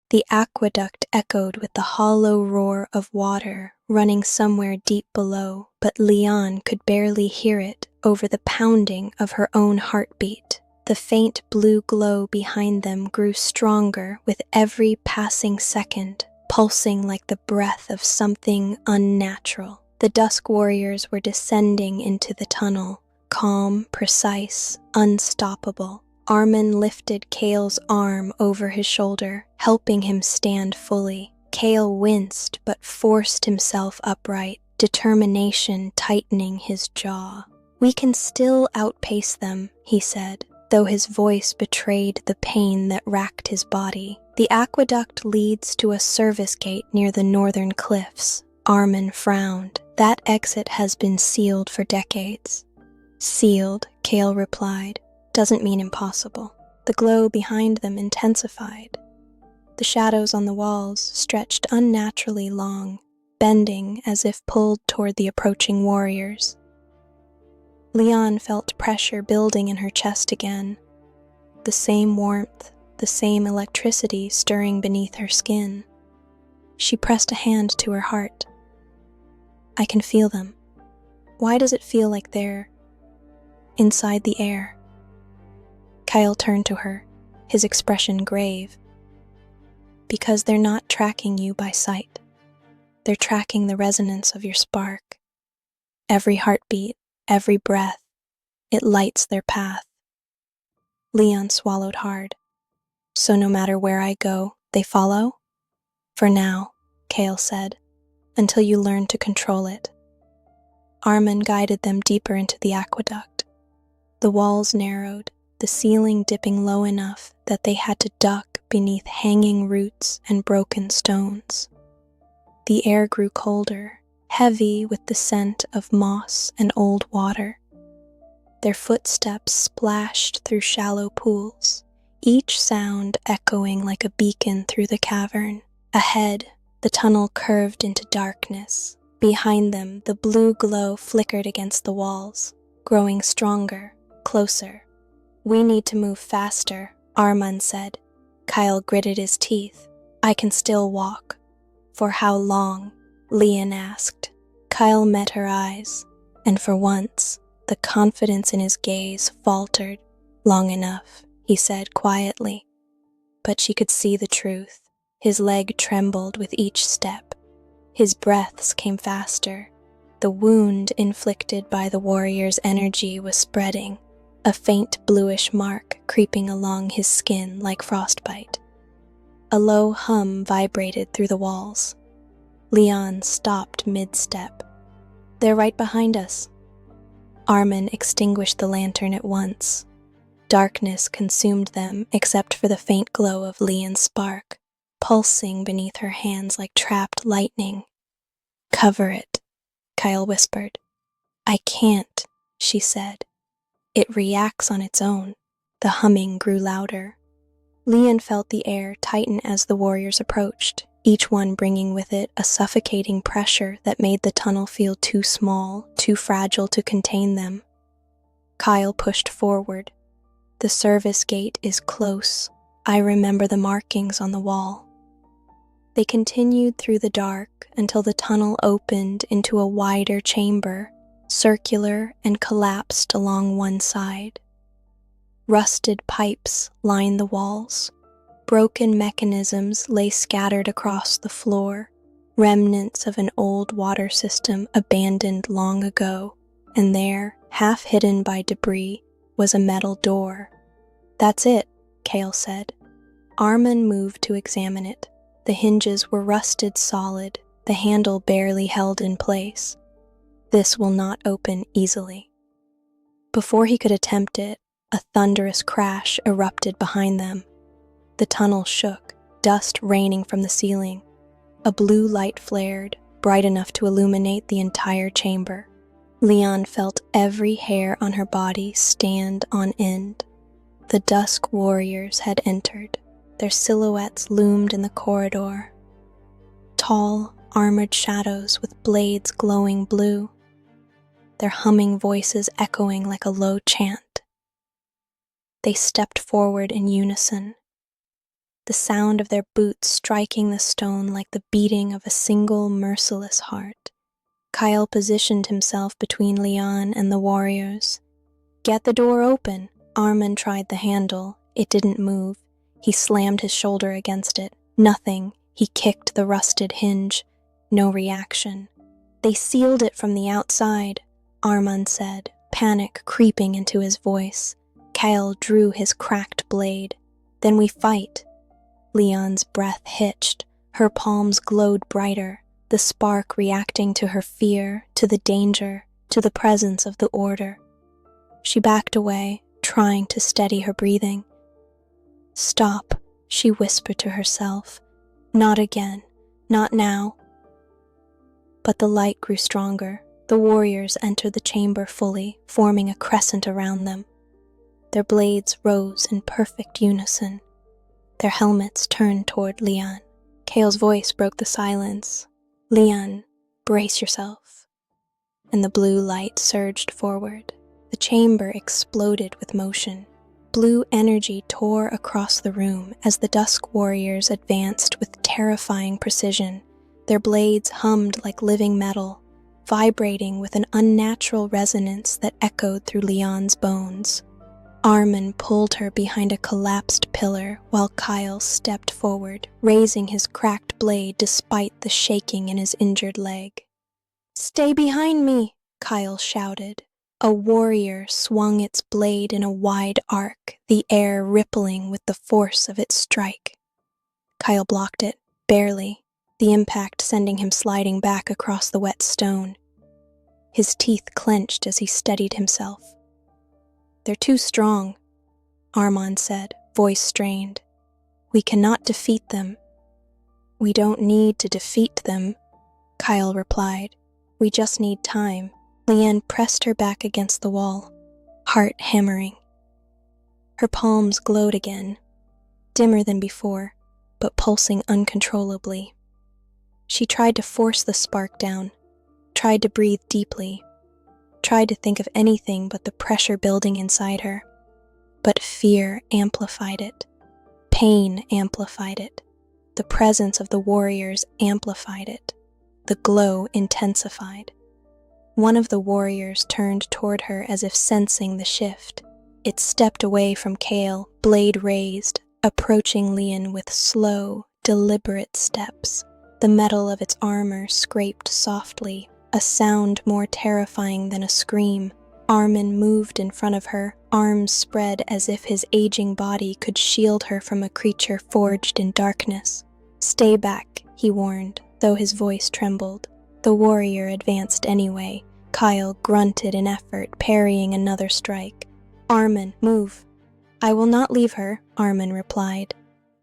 The aqueduct echoed with the hollow roar of water running somewhere deep below, but Lian could barely hear it over the pounding of her own heartbeat. The faint blue glow behind them grew stronger with every passing second, pulsing like the breath of something unnatural. The dusk warriors were descending into the tunnel, calm, precise, unstoppable. Armin lifted Kael's arm over his shoulder, helping him stand fully. Kael winced but forced himself upright, determination tightening his jaw. "We can still outpace them," he said, though his voice betrayed the pain that racked his body. "The aqueduct leads to a service gate near the northern cliffs." Armin frowned. "That exit has been sealed for decades." "Sealed," Kael replied, "doesn't mean impossible." The glow behind them intensified. The shadows on the walls stretched unnaturally long, bending as if pulled toward the approaching warriors. Lian felt pressure building in her chest again, the same warmth, the same electricity stirring beneath her skin. She pressed a hand to her heart. "I can feel them. Why does it feel like they're inside the air?" Kael turned to her, his expression grave. "Because they're not tracking you by sight. They're tracking the resonance of your spark. Every heartbeat, every breath, it lights their path." Lian swallowed hard. "So no matter where I go, they follow?" "For now," Kael said, "until you learn to control it." Armin guided them deeper into the aqueduct. The walls narrowed, the ceiling dipping low enough that they had to duck beneath hanging roots and broken stones. The air grew colder, heavy with the scent of moss and old water. Their footsteps splashed through shallow pools, each sound echoing like a beacon through the cavern. Ahead, the tunnel curved into darkness. Behind them, the blue glow flickered against the walls, growing stronger, closer. "We need to move faster," Armin said. Kael gritted his teeth. "I can still walk." "For how long?" Lian asked. Kael met her eyes, and for once, the confidence in his gaze faltered. "Long enough," he said quietly. But she could see the truth. His leg trembled with each step. His breaths came faster. The wound inflicted by the warrior's energy was spreading, a faint bluish mark creeping along his skin like frostbite. A low hum vibrated through the walls. Lian stopped mid-step. "They're right behind us." Armin extinguished the lantern at once. Darkness consumed them except for the faint glow of Lian's spark, pulsing beneath her hands like trapped lightning. "Cover it," Kael whispered. "I can't," she said. "It reacts on its own." The humming grew louder. Lian felt the air tighten as the warriors approached, each one bringing with it a suffocating pressure that made the tunnel feel too small, too fragile to contain them. Kael pushed forward. "The service gate is close. I remember the markings on the wall." They continued through the dark until the tunnel opened into a wider chamber, circular and collapsed along one side. Rusted pipes lined the walls. Broken mechanisms lay scattered across the floor, remnants of an old water system abandoned long ago, and there, half hidden by debris, was a metal door. "That's it," Kael said. Armin moved to examine it. The hinges were rusted solid, the handle barely held in place. "This will not open easily." Before he could attempt it, a thunderous crash erupted behind them. The tunnel shook, dust raining from the ceiling. A blue light flared, bright enough to illuminate the entire chamber. Lian felt every hair on her body stand on end. The dusk warriors had entered. Their silhouettes loomed in the corridor. Tall, armored shadows with blades glowing blue. Their humming voices echoing like a low chant. They stepped forward in unison. the sound of their boots striking the stone like the beating of a single merciless heart. Kael positioned himself between Lian and the warriors. "Get the door open." Armin tried the handle. It didn't move. He slammed his shoulder against it. Nothing. He kicked the rusted hinge. No reaction. "They sealed it from the outside," Armin said, panic creeping into his voice. Kael drew his cracked blade. "Then we fight." Lian's breath hitched. Her palms glowed brighter, the spark reacting to her fear, to the danger, to the presence of the order. She backed away, trying to steady her breathing. "Stop," she whispered to herself. "Not again. Not now." But the light grew stronger. The warriors entered the chamber fully, forming a crescent around them. Their blades rose in perfect unison. Their helmets turned toward Lian. Kael's voice broke the silence. "Lian, brace yourself." And the blue light surged forward. The chamber exploded with motion. Blue energy tore across the room as the dusk warriors advanced with terrifying precision. Their blades hummed like living metal, vibrating with an unnatural resonance that echoed through Lian's bones. Armin pulled her behind a collapsed pillar while Kael stepped forward, raising his cracked blade despite the shaking in his injured leg. "Stay behind me," Kael shouted. A warrior swung its blade in a wide arc, the air rippling with the force of its strike. Kael blocked it, barely, the impact sending him sliding back across the wet stone. His teeth clenched as he steadied himself. "They're too strong," Armin said, voice strained. "We cannot defeat them." "We don't need to defeat them," Kael replied. "We just need time." Lian pressed her back against the wall, heart hammering. Her palms glowed again, dimmer than before, but pulsing uncontrollably. She tried to force the spark down, tried to breathe deeply, tried to think of anything but the pressure building inside her. But fear amplified it. Pain amplified it. The presence of the warriors amplified it. The glow intensified. One of the warriors turned toward her as if sensing the shift. It stepped away from Kael, blade raised, approaching Lian with slow, deliberate steps. The metal of its armor scraped softly, a sound more terrifying than a scream. Armin moved in front of her, arms spread as if his aging body could shield her from a creature forged in darkness. "Stay back," he warned, though his voice trembled. The warrior advanced anyway. Kael grunted in effort, parrying another strike. "Armin, move." "I will not leave her," Armin replied.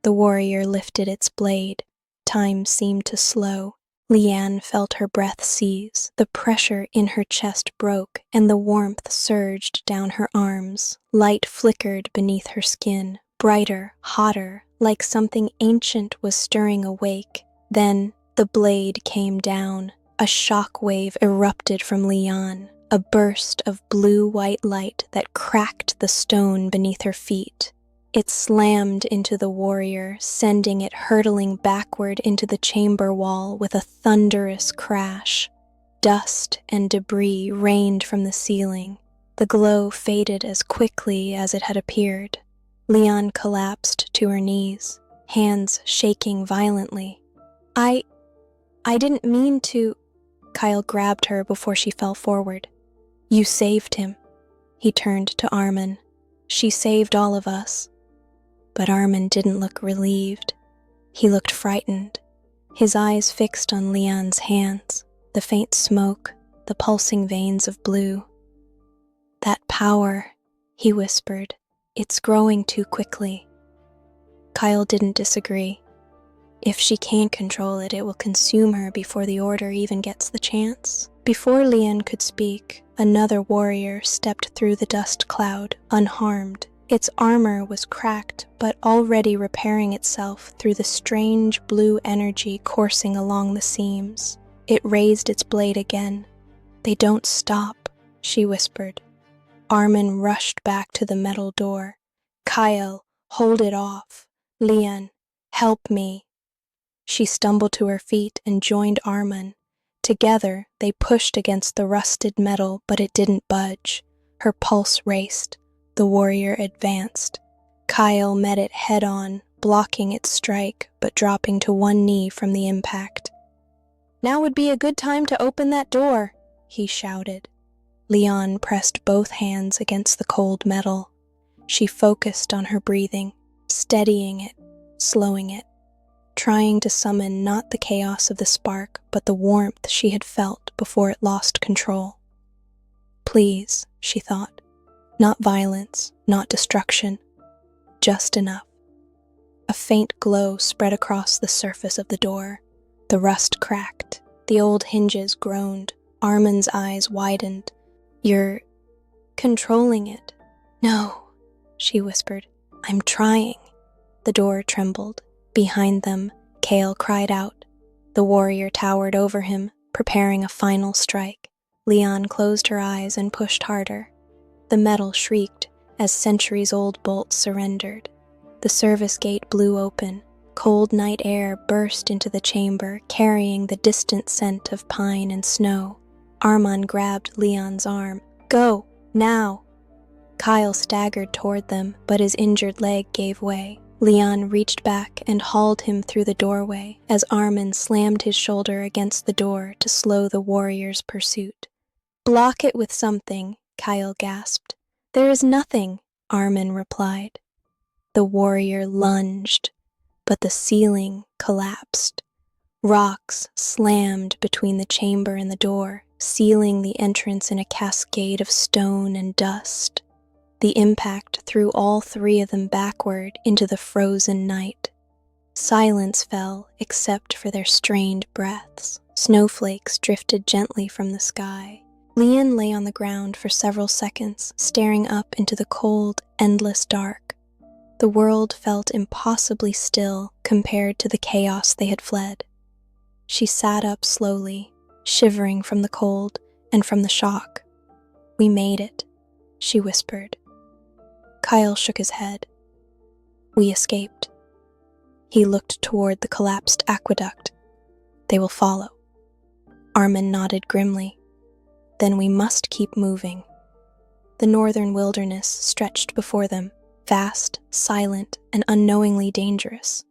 The warrior lifted its blade. Time seemed to slow. Lian felt her breath seize. The pressure in her chest broke, and the warmth surged down her arms. Light flickered beneath her skin, brighter, hotter, like something ancient was stirring awake. Then the blade came down. A shock wave erupted from Lian, a burst of blue-white light that cracked the stone beneath her feet. It slammed into the warrior, sending it hurtling backward into the chamber wall with a thunderous crash. Dust and debris rained from the ceiling. The glow faded as quickly as it had appeared. Lian collapsed to her knees, hands shaking violently. I didn't mean to..." Kael grabbed her before she fell forward. "You saved him." He turned to Armin. "She saved all of us." But Armin didn't look relieved. He looked frightened, his eyes fixed on Lian's hands, the faint smoke, the pulsing veins of blue. "That power," he whispered, "it's growing too quickly." Kael didn't disagree. If she can't control it, it will consume her before the order even gets the chance. Before Lian could speak, another warrior stepped through the dust cloud, unharmed. Its armor was cracked, but already repairing itself through the strange blue energy coursing along the seams. It raised its blade again. "They don't stop," she whispered. Armin rushed back to the metal door. "Kael, hold it off." "Lian, Help me. She stumbled to her feet and joined Armin. Together, they pushed against the rusted metal, but it didn't budge. Her pulse raced. The warrior advanced. Kael met it head-on, blocking its strike, but dropping to one knee from the impact. "Now would be a good time to open that door," he shouted. Lian pressed both hands against the cold metal. She focused on her breathing, steadying it, slowing it, trying to summon not the chaos of the spark, but the warmth she had felt before it lost control. Please, she thought, not violence, not destruction, just enough. A faint glow spread across the surface of the door. The rust cracked, the old hinges groaned, Armin's eyes widened. "You're controlling it." "No," she whispered. "I'm trying." The door trembled. Behind them, Kael cried out. The warrior towered over him, preparing a final strike. Lian closed her eyes and pushed harder. The metal shrieked as centuries-old bolts surrendered. The service gate blew open. Cold night air burst into the chamber, carrying the distant scent of pine and snow. Armin grabbed Lian's arm. "Go, now!" Kael staggered toward them, but his injured leg gave way. Lian reached back and hauled him through the doorway as Armin slammed his shoulder against the door to slow the warrior's pursuit. "Block it with something," Kael gasped. "There is nothing," Armin replied. The warrior lunged, but the ceiling collapsed. Rocks slammed between the chamber and the door, sealing the entrance in a cascade of stone and dust. The impact threw all three of them backward into the frozen night. Silence fell except for their strained breaths. Snowflakes drifted gently from the sky. Lian lay on the ground for several seconds, staring up into the cold, endless dark. The world felt impossibly still compared to the chaos they had fled. She sat up slowly, shivering from the cold and from the shock. "We made it," she whispered. Kael shook his head. "We escaped." He looked toward the collapsed aqueduct. "They will follow." Armin nodded grimly. "Then we must keep moving." The northern wilderness stretched before them, vast, silent, and unknowingly dangerous.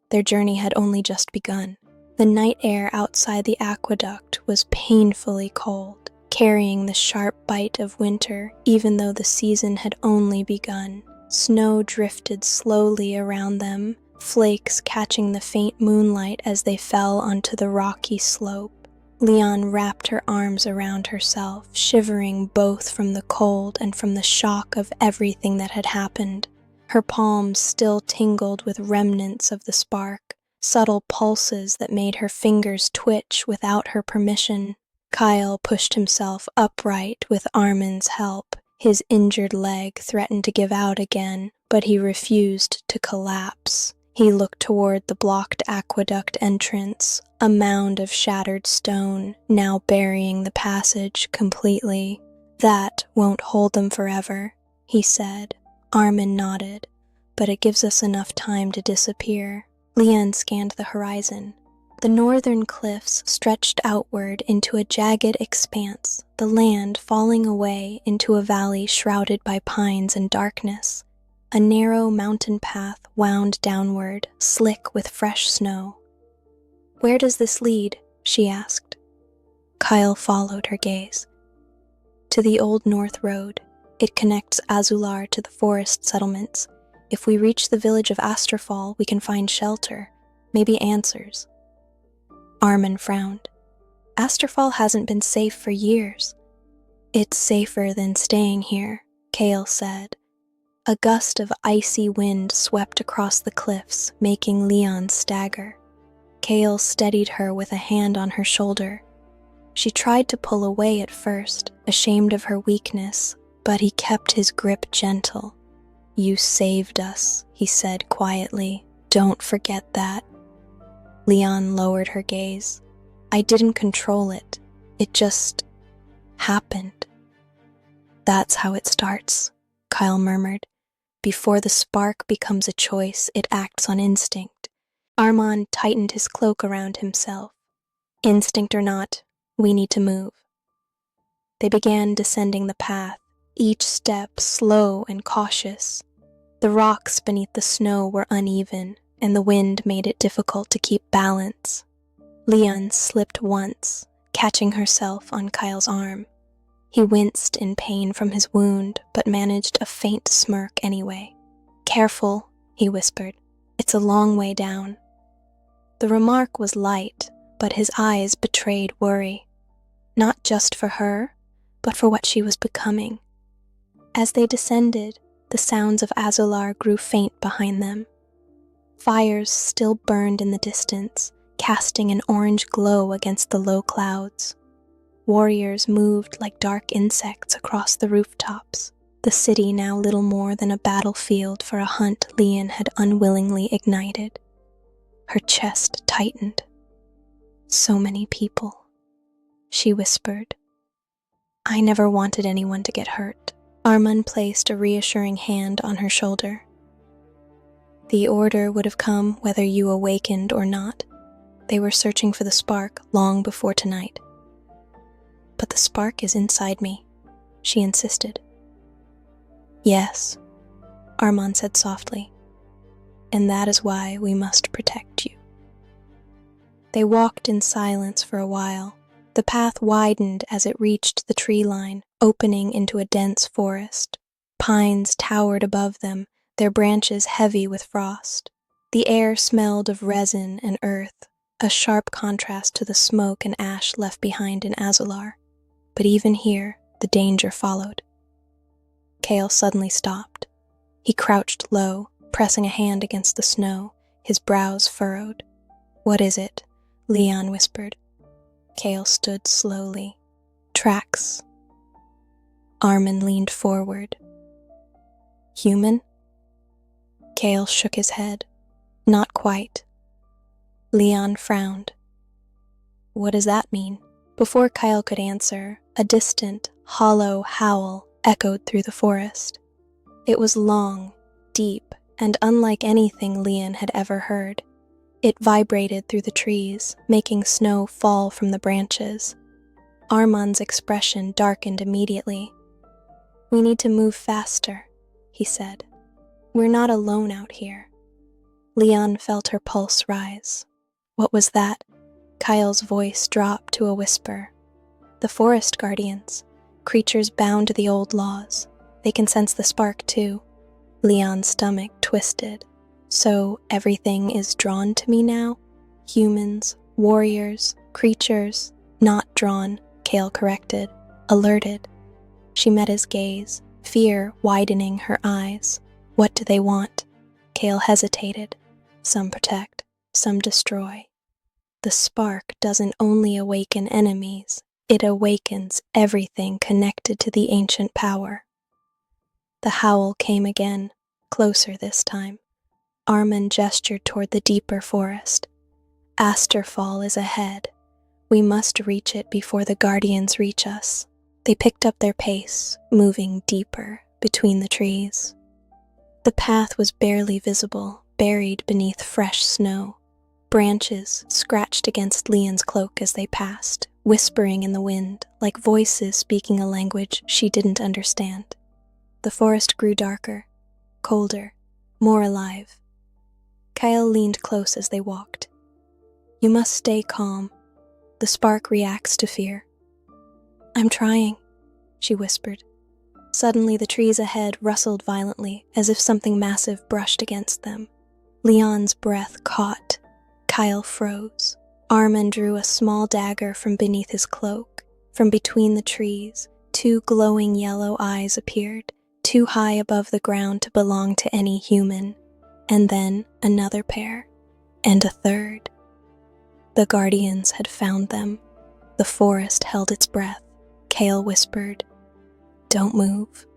Their journey had only just begun. The night air outside the aqueduct was painfully cold, carrying the sharp bite of winter even though the season had only begun. Snow drifted slowly around them, flakes catching the faint moonlight as they fell onto the rocky slope. Lian wrapped her arms around herself, shivering both from the cold and from the shock of everything that had happened. Her palms still tingled with remnants of the spark, subtle pulses that made her fingers twitch without her permission. Kael pushed himself upright with Armin's help. His injured leg threatened to give out again, but he refused to collapse. He looked toward the blocked aqueduct entrance, a mound of shattered stone, now burying the passage completely. "That won't hold them forever," he said. Armin nodded. "But it gives us enough time to disappear." Lian scanned the horizon. The northern cliffs stretched outward into a jagged expanse, the land falling away into a valley shrouded by pines and darkness. A narrow mountain path wound downward, slick with fresh snow. "Where does this lead?" she asked. Kael followed her gaze. "To the old north road. It connects Azular to the forest settlements. If we reach the village of Asterfall, we can find shelter, maybe answers." Armin frowned. "Asterfall hasn't been safe for years." "It's safer than staying here," Kael said. A gust of icy wind swept across the cliffs, making Lian stagger. Kael steadied her with a hand on her shoulder. She tried to pull away at first, ashamed of her weakness, but he kept his grip gentle. "You saved us," he said quietly. "Don't forget that." Lian lowered her gaze. "I didn't control it. It just happened." "That's how it starts," Kael murmured. "Before the spark becomes a choice, it acts on instinct. Armand tightened his cloak around himself. Instinct or not, we need to move. They began descending the path, each step slow and cautious. The rocks beneath the snow were uneven, and the wind made it difficult to keep balance. Lian slipped once, catching herself on Kael's arm. He winced in pain from his wound, but managed a faint smirk anyway. "Careful," he whispered. "It's a long way down." The remark was light, but his eyes betrayed worry. Not just for her, but for what she was becoming. As they descended, the sounds of Azular grew faint behind them. Fires still burned in the distance, casting an orange glow against the low clouds. Warriors moved like dark insects across the rooftops, the city now little more than a battlefield for a hunt Lian had unwillingly ignited. Her chest tightened. "So many people," she whispered. "I never wanted anyone to get hurt." Armand placed a reassuring hand on her shoulder. "The order would have come whether you awakened or not. They were searching for the spark long before tonight." "But the spark is inside me," she insisted. "Yes," Armand said softly, "and that is why we must protect you." They walked in silence for a while. The path widened as it reached the tree line, opening into a dense forest. Pines towered above them, their branches heavy with frost. The air smelled of resin and earth, a sharp contrast to the smoke and ash left behind in Azular. But even here, the danger followed. Kael suddenly stopped. He crouched low, pressing a hand against the snow, his brows furrowed. "What is it?" Lian whispered. Kael stood slowly. "Tracks." Armand leaned forward. "Human?" Kael shook his head. "Not quite." Lian frowned. "What does that mean?" Before Kael could answer, a distant, hollow howl echoed through the forest. It was long, deep, and unlike anything Lian had ever heard. It vibrated through the trees, making snow fall from the branches. Armand's expression darkened immediately. "We need to move faster," he said. "We're not alone out here." Lian felt her pulse rise. "What was that?" Kael's voice dropped to a whisper. "The forest guardians, creatures bound to the old laws. They can sense the spark too." Lian's stomach twisted. "So everything is drawn to me now? Humans, warriors, creatures?" "Not drawn," Kael corrected. "Alerted." She met his gaze, fear widening her eyes. "What do they want?" Kael hesitated. "Some protect, some destroy. The spark doesn't only awaken enemies, it awakens everything connected to the ancient power." The howl came again, closer this time. Armand gestured toward the deeper forest. "Asterfall is ahead. We must reach it before the guardians reach us." They picked up their pace, moving deeper between the trees. The path was barely visible, buried beneath fresh snow. Branches scratched against Lian's cloak as they passed, whispering in the wind, like voices speaking a language she didn't understand. The forest grew darker, colder, more alive. Kael leaned close as they walked. "You must stay calm. The spark reacts to fear." "I'm trying," she whispered. Suddenly the trees ahead rustled violently, as if something massive brushed against them. Lian's breath caught. Kael froze. Armand drew a small dagger from beneath his cloak. From between the trees, two glowing yellow eyes appeared, too high above the ground to belong to any human. And then another pair, and a third. The guardians had found them. The forest held its breath. Kael whispered, "Don't move."